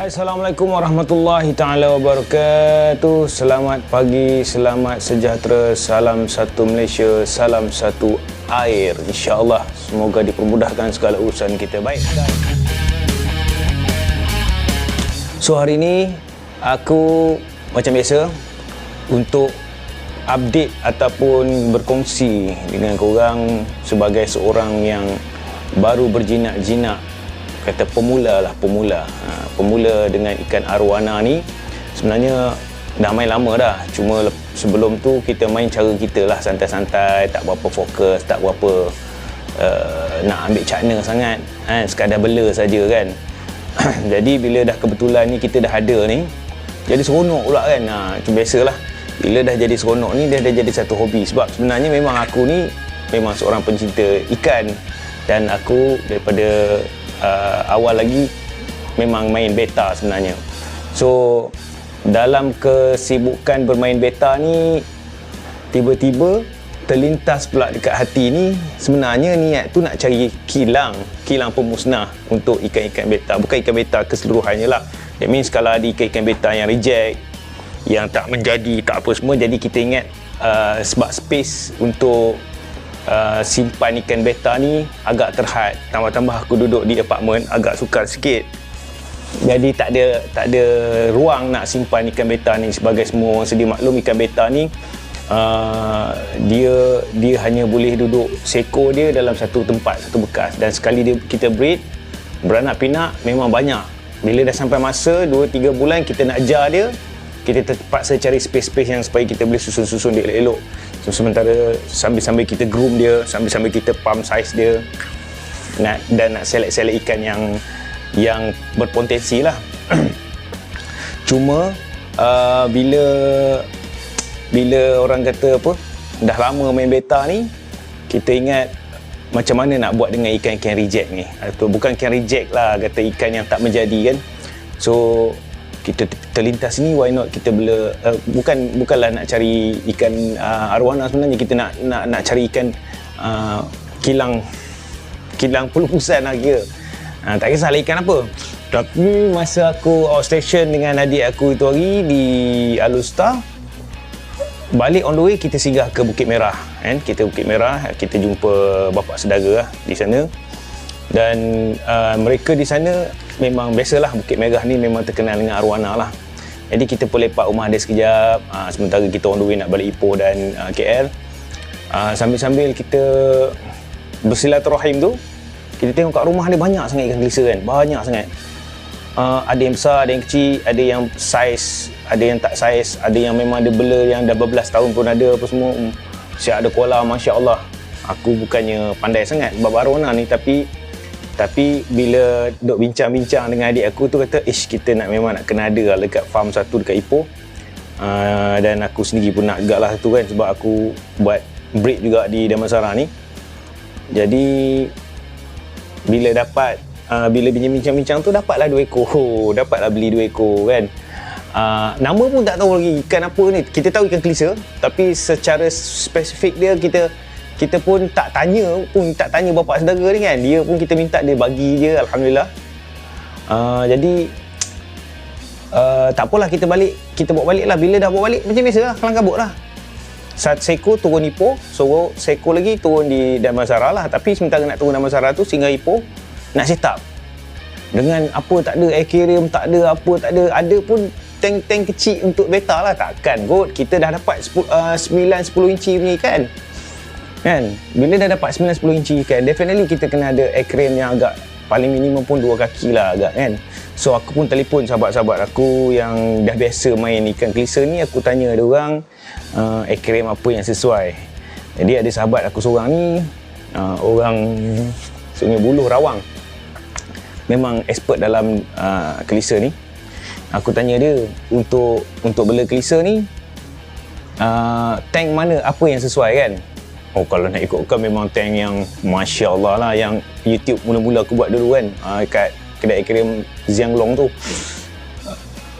Assalamualaikum warahmatullahi taala wabarakatuh. Selamat pagi, selamat sejahtera, salam satu Malaysia, salam satu air. InsyaAllah semoga dipermudahkan segala urusan kita. Baik. So hari ini aku macam biasa untuk update ataupun berkongsi dengan korang sebagai seorang yang baru berjinak-jinak, kata pemula dengan ikan arowana ni. Sebenarnya dah main lama dah, cuma sebelum tu kita main cara kita lah, santai-santai, tak berapa fokus, tak berapa nak ambil cakna sangat, sekadar bela saja kan. Jadi bila dah kebetulan ni kita dah ada ni, jadi seronok pula kan. Itu biasalah, bila dah jadi seronok ni, dia dah jadi satu hobi. Sebab sebenarnya memang aku ni memang seorang pencinta ikan, dan aku daripada awal lagi memang main beta sebenarnya. So dalam kesibukan bermain beta ni, tiba-tiba terlintas pula dekat hati ni, sebenarnya niat tu nak cari kilang pemusnah untuk ikan-ikan beta. Bukan ikan beta keseluruhannya lah. That means kalau ada ikan-ikan beta yang reject, yang tak menjadi, tak apa semua, jadi kita ingat sebab space untuk simpan ikan beta ni agak terhad. Tambah-tambah aku duduk di apartmen, agak sukar sikit. Jadi tak ada ruang nak simpan ikan beta ni. Sebagai semua orang sedia maklum, ikan beta ni dia hanya boleh duduk seko dia dalam satu tempat, satu bekas. Dan sekali kita breed, beranak pinak memang banyak. Bila dah sampai masa 2-3 bulan kita nak jar dia, kita terpaksa cari space-space yang supaya kita boleh susun-susun dia elok-elok. So, sementara sambil-sambil kita groom dia, sambil-sambil kita pump size dia, dan nak select ikan yang berpotensi lah. Cuma bila orang kata apa, dah lama main beta ni, kita ingat macam mana nak buat dengan ikan-ikan reject ni. Atau bukan ikan reject lah, kata ikan yang tak menjadi kan. So kita terlintas ni, why not kita bela, bukanlah nak cari ikan arowana. Sebenarnya kita nak cari ikan kilang pulupusan lah kira. Tak kisahlah ikan apa. Tapi masa aku outstation dengan adik aku itu hari di Alustar, balik on the way kita singgah ke Bukit Merah kan. Kita Bukit Merah, kita jumpa bapa saudara lah di sana. Dan mereka di sana memang biasalah, Bukit Merah ni memang terkenal dengan arowana lah. Jadi kita pun lepak rumah dia sekejap, sementara kita on the way nak balik Ipoh dan KL. Sambil-sambil kita bersilaturahim tu, kita tengok kat rumah dia banyak sangat ikan kelisa kan, banyak sangat. Ada yang besar, ada yang kecil, ada yang saiz, ada yang tak saiz, ada yang memang dia bela yang dah berbelas tahun pun ada, apa semua. Siap ada koala, Masya Allah. Aku bukannya pandai sangat bab arowana ni, tapi bila duk bincang-bincang dengan adik aku tu, kata kita memang nak kena ada lah dekat farm satu dekat Ipoh. Dan aku sendiri pun nak juga lah tu kan, sebab aku buat breed juga di Damansara ni. Jadi bila bincang-bincang tu, dapatlah 2 ekor. Dapatlah beli 2 ekor kan. Nama pun tak tahu lagi ikan apa ni. Kita tahu ikan kelisa, tapi secara spesifik dia kita pun tak tanya bapa saudara ni kan. Dia pun kita minta dia bagi je, alhamdulillah. Jadi tak apalah, kita bawa balik lah. Bila dah bawa balik, macam biasa lah, kelang kabut lah. Satu seko turun Ipoh, so seko lagi turun di Damansara lah. Tapi sementara nak turun Damansara tu, singgah Ipoh, nak set up dengan apa, tak ada aquarium, tak ada apa, tak ada. Ada pun tank kecil untuk beta lah. Takkan kot kita dah dapat 9-10 inci punya ikan kan. Bila dah dapat 9-10 inci ikan, definitely kita kena ada aquarium yang agak paling minimum pun 2 kaki lah agak kan. So aku pun telefon sahabat-sahabat aku yang dah biasa main ikan kelisa ni. Aku tanya dia orang aquarium apa yang sesuai. Jadi ada sahabat aku seorang ni, orang Sungai Buloh, Rawang, memang expert dalam kelisa ni. Aku tanya dia, untuk bela kelisa ni, tank mana, apa yang sesuai kan. Kalau nak ikutkan memang tank yang Masya Allah lah, yang YouTube mula-mula aku buat dulu kan, kat kedai aquarium Zianglong tu.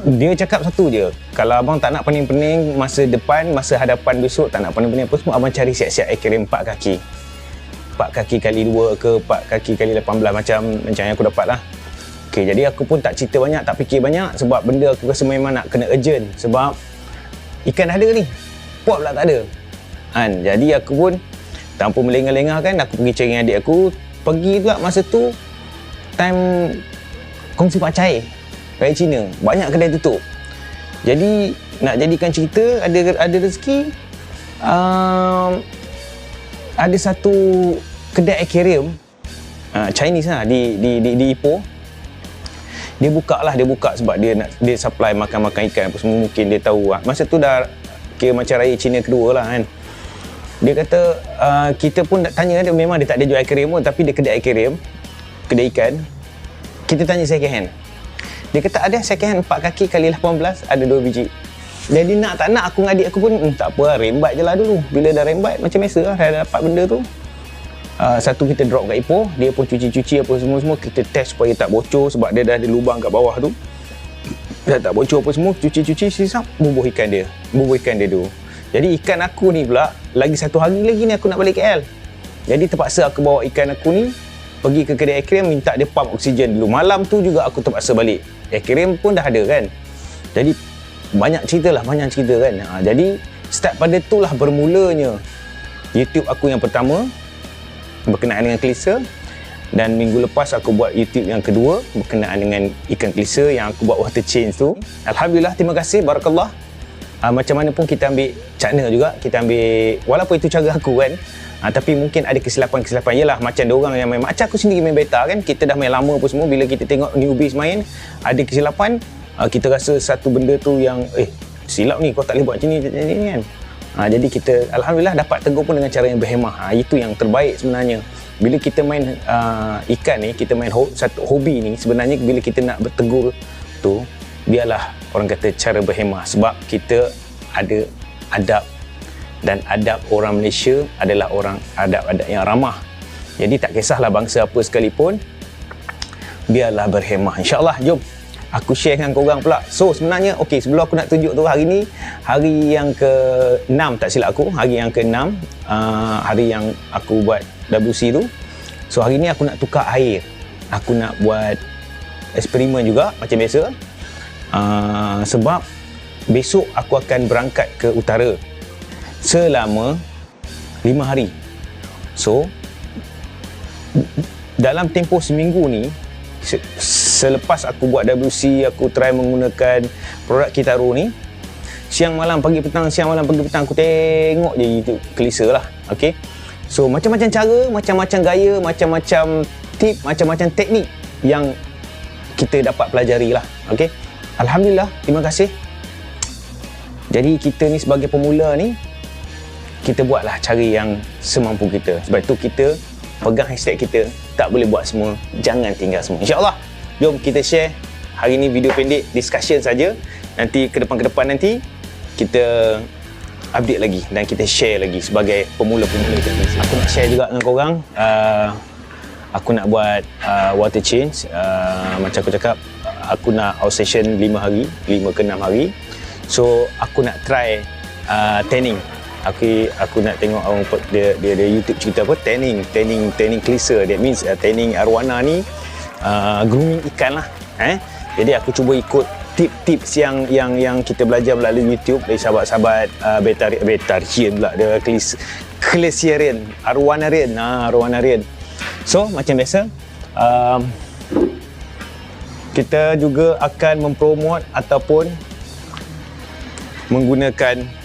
Dia cakap satu je, kalau abang tak nak pening-pening masa depan, masa hadapan besok, tak nak pening-pening apa semua, abang cari siap-siap aquarium 4 kaki. 4 kaki kali 2 ke 4 kaki kali 18, macam yang aku dapat lah. Okay, jadi aku pun tak cerita banyak, tak fikir banyak sebab benda aku rasa memang nak kena urgent sebab ikan dah ada ni, pot pula tak ada kan. Jadi aku pun tanpa melengah-lengah kan, aku pergi cari dengan adik aku. Pergi pula masa tu time kongsi pak cair raya Cina, banyak kedai tutup. Jadi nak jadikan cerita, ada rezeki, ada satu kedai aquarium Chinese lah di Ipoh. Dia buka sebab dia supply makan ikan apa semua. Mungkin dia tahu masa tu dah kira macam raya Cina kedua lah kan. Dia kata kita pun nak tanya dia, memang dia tak ada jual aquarium pun, tapi dia kedai aquarium, kedai ikan. Kita tanya second hand. Dia kata ada second hand 4 kaki kali 18, ada 2 biji. Jadi nak tak nak aku dengan adik aku pun tak apa lah, rembat je lah dulu. Bila dah rembat macam biasa lah, dah dapat benda tu. Satu kita drop kat Ipoh, dia pun cuci-cuci apa semua-semua. Kita test supaya tak bocor sebab dia dah ada lubang kat bawah tu. Dah tak bocor apa semua, cuci-cuci, sisap, bubuh ikan dia tu. Jadi ikan aku ni pula, lagi satu hari lagi ni aku nak balik KL. Jadi terpaksa aku bawa ikan aku ni pergi ke kedai aquarium, minta dia pump oksigen dulu. Malam tu juga aku terpaksa balik. Aquarium pun dah ada kan. Jadi banyak cerita kan. Jadi start pada tu lah bermulanya YouTube aku yang pertama berkenaan dengan klisa. Dan minggu lepas aku buat YouTube yang kedua berkenaan dengan ikan klisa yang aku buat water change tu. Alhamdulillah, terima kasih, barakallah. Macam mana pun kita ambil cakna juga, kita ambil, walaupun itu cara aku kan, tapi mungkin ada kesilapan-kesilapan. Yelah, macam ada orang yang main, macam aku sendiri main beta kan, kita dah main lama apa semua, bila kita tengok newbies main ada kesilapan, kita rasa satu benda tu yang silap ni, kau tak boleh buat macam ni kan. Jadi kita alhamdulillah dapat tegur pun dengan cara yang berhemah. Itu yang terbaik sebenarnya. Bila kita main ikan ni, kita main satu hobi ni, sebenarnya bila kita nak bertegur tu, biarlah orang kata cara berhemah, sebab kita ada adab, dan adab orang Malaysia adalah orang adab-adab yang ramah. Jadi tak kisahlah bangsa apa sekalipun, biarlah berhemah. InsyaAllah, jom aku share dengan korang pula. So sebenarnya sebelum aku nak tunjuk tu, hari ni hari yang ke-6 tak silap aku, hari yang ke-6, hari yang aku buat WC tu. So hari ni aku nak tukar air, aku nak buat eksperimen juga macam biasa. Sebab besok aku akan berangkat ke utara selama 5 hari. So dalam tempoh seminggu ni, selepas aku buat WC, aku try menggunakan produk Kitaro ni, siang malam pagi petang aku tengok je YouTube klisa lah. Okay, so macam-macam cara, macam-macam gaya, macam-macam tip, macam-macam teknik yang kita dapat pelajari lah. Okay, alhamdulillah, terima kasih. Jadi kita ni sebagai pemula ni, kita buatlah cara yang semampu kita. Sebab tu kita pegang hashtag kita, tak boleh buat semua, jangan tinggal semua. InsyaAllah, jom kita share. Hari ni video pendek, discussion saja. Nanti ke depan nanti kita update lagi dan kita share lagi sebagai pemula-pemula. Aku nak share juga dengan korang, aku nak buat water change. Macam aku cakap, aku nak outstation 5 hari, 5 ke 6 hari. So aku nak try tanning. Aku nak tengok orang dia YouTube cerita apa, tanning klisa. That means tanning arwana ni grooming ikan lah. Jadi aku cuba ikut tips yang kita belajar melalui YouTube dari sahabat-sahabat betarian pula, dia klisiarian, arwanarian. So macam biasa, kita juga akan mempromot ataupun menggunakan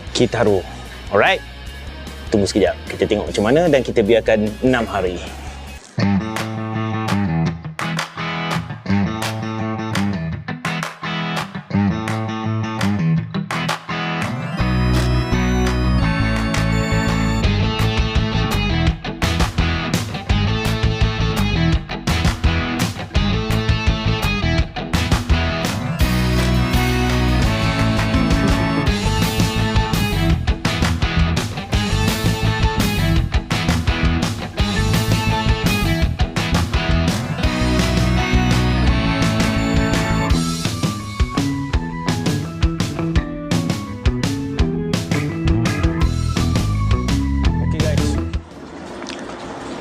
Kitaro. Alright, tunggu sekejap, kita tengok macam mana dan kita biarkan 6 hari.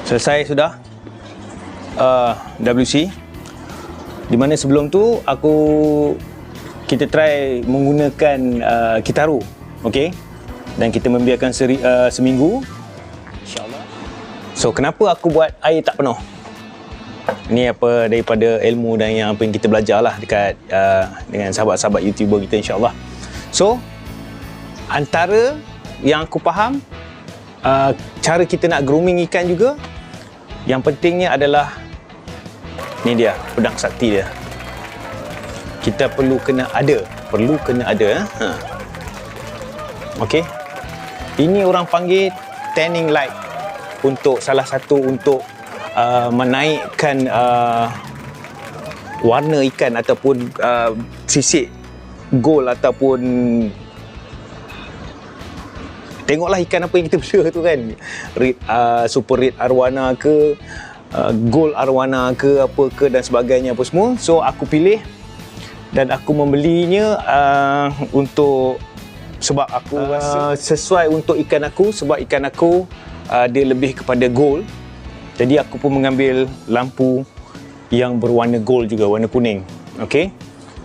Selesai sudah WC. Di mana sebelum tu kita try menggunakan Kitaro, okey, dan kita membiarkan seminggu, insyaallah. So kenapa aku buat air tak penuh? Ni apa daripada ilmu dan yang apa yang kita belajar lah dekat dengan sahabat-sahabat YouTuber kita, insyaallah. So antara yang aku faham, cara kita nak grooming ikan juga, yang pentingnya adalah ni dia, pedang sakti dia. Kita perlu kena ada. Okey. Ini orang panggil tanning light, untuk salah satu untuk menaikkan warna ikan ataupun sisik gold ataupun tengoklah ikan apa yang kita bela tu kan, super red arwana ke, gold arwana ke, apa ke dan sebagainya apa semua. So aku pilih dan aku membelinya sebab aku rasa sesuai untuk ikan aku, sebab ikan aku dia lebih kepada gold. Jadi aku pun mengambil lampu yang berwarna gold juga, warna kuning. Okey.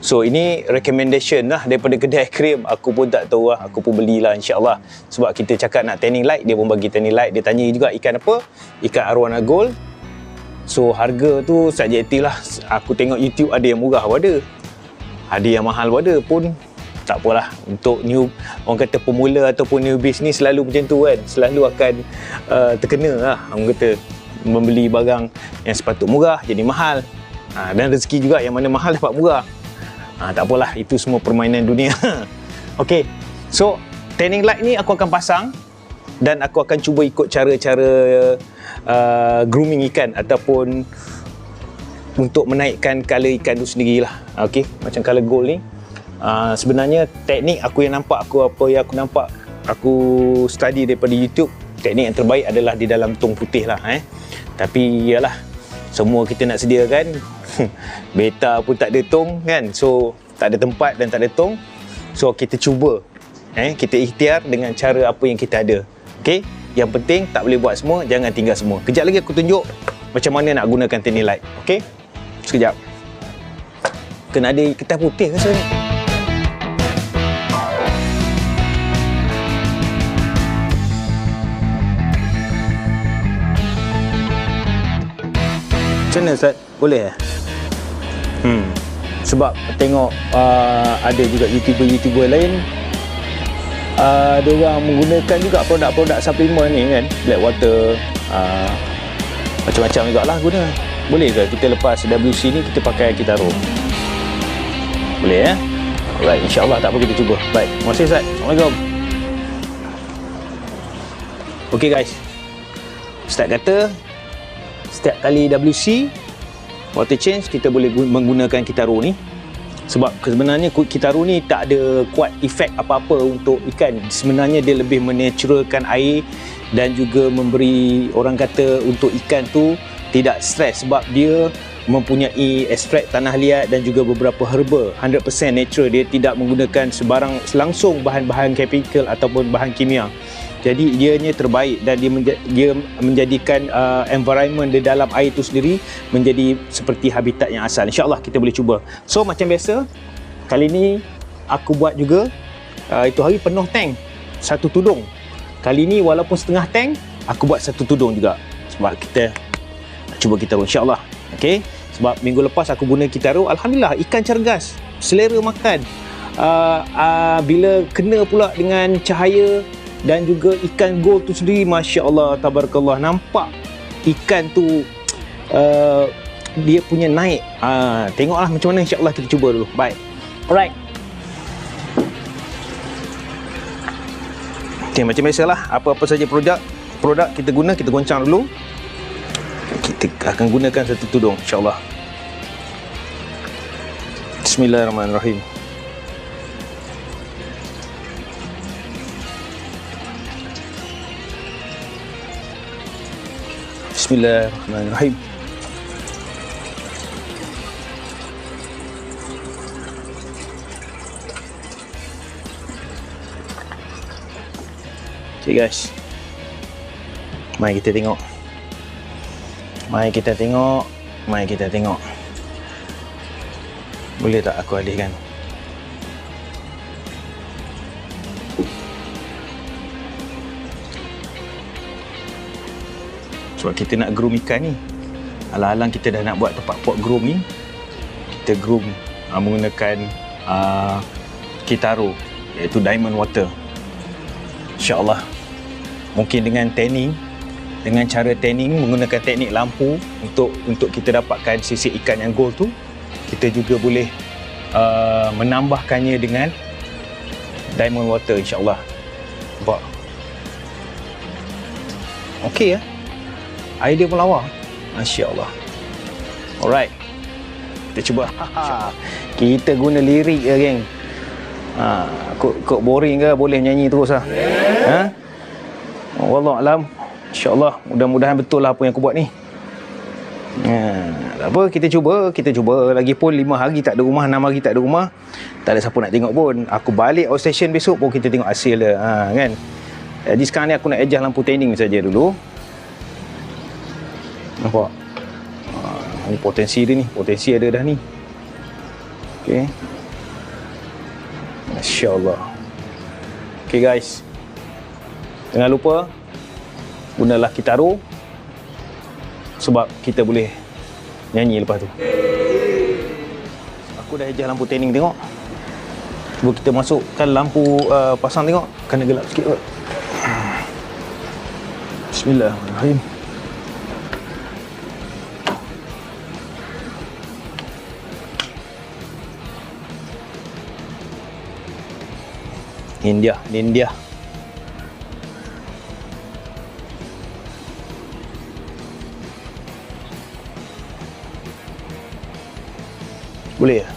So ini recommendation lah daripada kedai akrium. Aku pun tak tahu lah, aku pun belilah insya-Allah. Sebab kita cakap nak tanning light, dia pun bagi tanning light. Dia tanya juga ikan apa? Ikan arwana gold. So harga tu subjektif lah. Aku tengok YouTube ada yang murah pun ada yang mahal pun ada, pun tak apalah. Untuk new, orang kata pemula ataupun new business selalu macam tu kan, selalu akan terkena lah, orang kata membeli barang yang sepatut murah jadi mahal, dan rezeki juga yang mana mahal dapat murah. Tak apalah, itu semua permainan dunia. Okey, so tanning light ni aku akan pasang dan aku akan cuba ikut cara-cara grooming ikan ataupun untuk menaikkan color ikan tu sendirilah. Okey, macam color gold ni, sebenarnya teknik aku study daripada YouTube, teknik yang terbaik adalah di dalam tong putih lah. Tapi yalah, semua kita nak sediakan. Beta pun tak ada tong kan, so tak ada tempat dan tak ada tong. So kita cuba, kita ikhtiar dengan cara apa yang kita ada. Okey, yang penting tak boleh buat semua, jangan tinggal semua. Kejap lagi aku tunjuk macam mana nak gunakan tanning light. Okey, sekejap. Kena ada kertas putih rasa ni. Macam mana Ustaz? Boleh sebab tengok ada juga YouTuber lain, diorang menggunakan juga produk-produk suplemen ni kan, black water, macam-macam juga lah guna. Boleh ke kita lepas WC ni kita pakai Kitaro? Boleh Alright, insyaAllah, tak apa, kita cuba. Baik, terima kasih Ustaz. Assalamualaikum. Ok guys, Ustaz kata setiap kali WC water change kita boleh menggunakan Kitaro ni, sebab sebenarnya Kitaro ni tak ada kuat efek apa-apa untuk ikan. Sebenarnya dia lebih menaturalkan air dan juga memberi, orang kata, untuk ikan tu tidak stres, sebab dia mempunyai ekstrak tanah liat dan juga beberapa herba, 100% natural. Dia tidak menggunakan langsung bahan-bahan chemical ataupun bahan kimia. Jadi dianya terbaik dan dia menjadikan environment di dalam air itu sendiri menjadi seperti habitat yang asal. InsyaAllah kita boleh cuba. So macam biasa, kali ni aku buat juga, itu hari penuh tank, satu tudung. Kali ni walaupun setengah tank, aku buat satu tudung juga. Sebab kita nak cuba Kitaro, insyaAllah. Okay? Sebab minggu lepas aku guna Kitaro, alhamdulillah ikan cergas, selera makan. Bila kena pula dengan cahaya dan juga ikan gold tu sendiri, Masya Allah, tabarakallah, nampak ikan tu dia punya naik. Tengoklah macam mana, insyaAllah kita cuba dulu. Baik, alright. Okay, macam biasalah, apa-apa saja produk kita guna, kita goncang dulu. Kita akan gunakan satu tudung, insyaAllah. Bismillahirrahmanirrahim. Bismillahirrahmanirrahim. Okay guys, mari kita tengok. Boleh tak aku alihkan? Sebab kita nak groom ikan ni. Alang-alang kita dah nak buat tempat pot groom ni, kita groom menggunakan Kitaro, iaitu diamond water. InsyaAllah. Mungkin dengan tanning, dengan cara tanning menggunakan teknik lampu untuk kita dapatkan sisik ikan yang gold tu, kita juga boleh menambahkannya dengan diamond water, insyaAllah. Nampak? Okey ya. Idea pun lawa. Masya-Allah. Alright. Kita cuba. Kita guna lirik ke, geng. Kok boring ke? Boleh nyanyi terus lah. Wallahualam. InsyaAllah. Mudah-mudahan betul lah apa yang aku buat ni. Tak apa, kita cuba. Lagipun 5 hari tak ada rumah, 6 hari tak ada rumah, tak ada siapa nak tengok pun. Aku balik outstation besok pun kita tengok hasil dia, kan. Jadi sekarang ni aku nak adjust lampu tanning saja dulu. Nampak? Ni potensi dia ni, potensi ada dah ni. Okey. Masya-Allah. Okey guys. Jangan lupa gunalah Kitaro sebab kita boleh nyanyi lepas tu. Aku dah adjust lampu tanning, tengok. Cuba kita masukkan lampu pasang, tengok. Kena gelap sikit kot. Bismillahirrahmanirrahim. Ini dia. Boleh ya?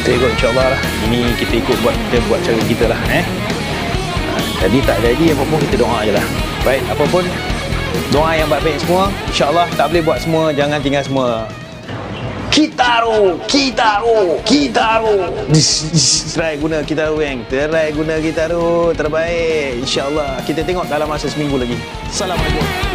Kita ikut insyaAllah lah. Ini kita buat cara kita lah. Jadi tak jadi apa-apa, kita doa je lah. Baik, apa pun doa yang baik-baik semua. InsyaAllah tak boleh buat semua, jangan tinggal semua. Kitaro. Try guna Kitaro, geng. Try guna Kitaro, terbaik. InsyaAllah kita tengok dalam masa seminggu lagi. Assalamualaikum.